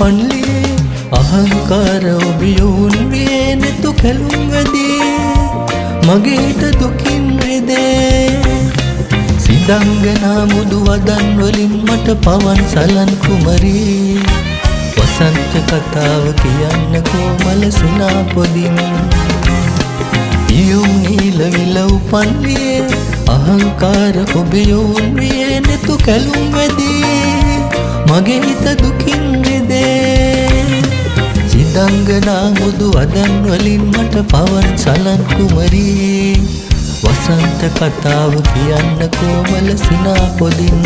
උපන්ලියේ අහංකාර ඔබියුන් වියේ නෙතු කැලුම් වැදී මගේ හිත දුකින් රිදේ සිදංගනා මුදු වදන් වලින් මට පවන් සලන් කුමරී වසන්ත කතාව කියන්න කොමල සිනා පොදින් ඊයුම් නීල විල උපන්ලියේ අහංකාර ඔබියුන් වියේ නෙතු කැලුම් වැදී මගේ හිත දුකින් රිදේ සිදංගනා මුදු වදන් වලින් මට පවන් සලන් කුමරී වසන්ත කතාව කියන්න කොමල සිනා පොදින්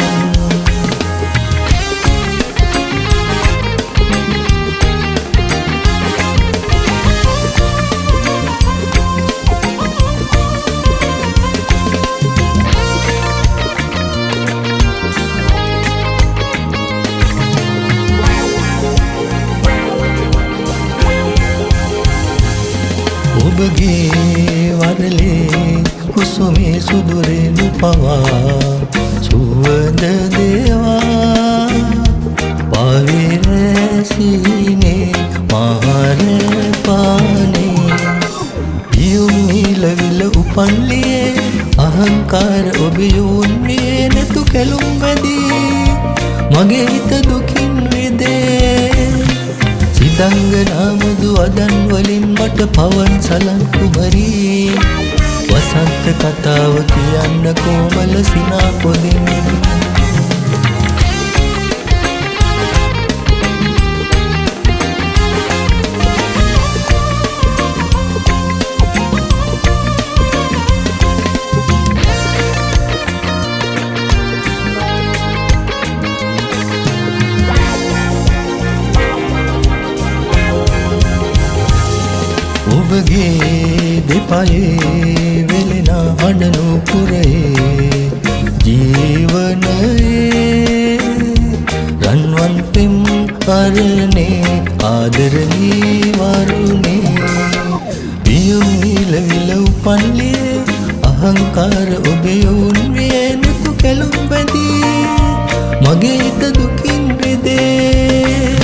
ඔබගේ වරලේ කුසුමේ සුදුරෙනු පවා සුවඳ දේවා පාවිරැසිනේ මහර පානේ ඊයුම් නීල විල උපන්ලියේ අහංකාර ඔබියුන් වියේ නෙතු කැලුම් වැදී මගේ හිත දුකින් රිදේ සිදංගනා මුදු වදන් වලින් මට පවන් සලන් කුමරී වසන්ත කතාව කියන්න කොමල සිනා පොදින් ඔබගේ දෙපයේ වෙලෙන හඬනු පුරේ ජීවනයේ රන්වන් පෙම් කරනේ ආදරණී වරුනේ ඊයුම් නීල විල උපන්ලියේ අහංකාර ඔබියුන් වියේ නෙතු කැලුම් වැදී මගේ හිත දුකින් රිදේ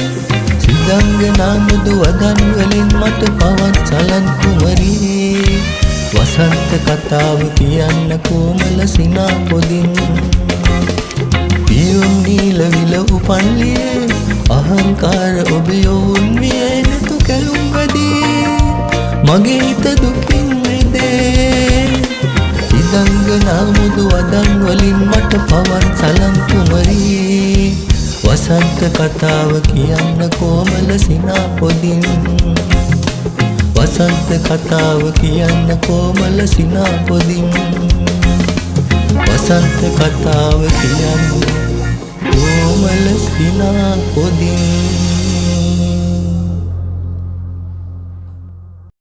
සිදංගනා මුදු වදන් වලින් මට පවන් සලන් කුමරී වසන්ත කතාව කියන්න කොමල සිනා පොදින් ඊයුම් නීල විල උපන්ලියේ අහංකාර ඔබියුන් වියේ නෙතු කැලුම් වැදී මගේ හිත දුකින් රිදේ සිදංගනා මුදු වදන් වලින් මට පවන් සලන් කුමරී වසන්ත කතාව කියන්න කොමල සිනා පොදින් වසන්ත කතාව කියන්න කොමල සිනා පොදින් වසන්ත කතාව කියන්න කොමල සිනා පොදින්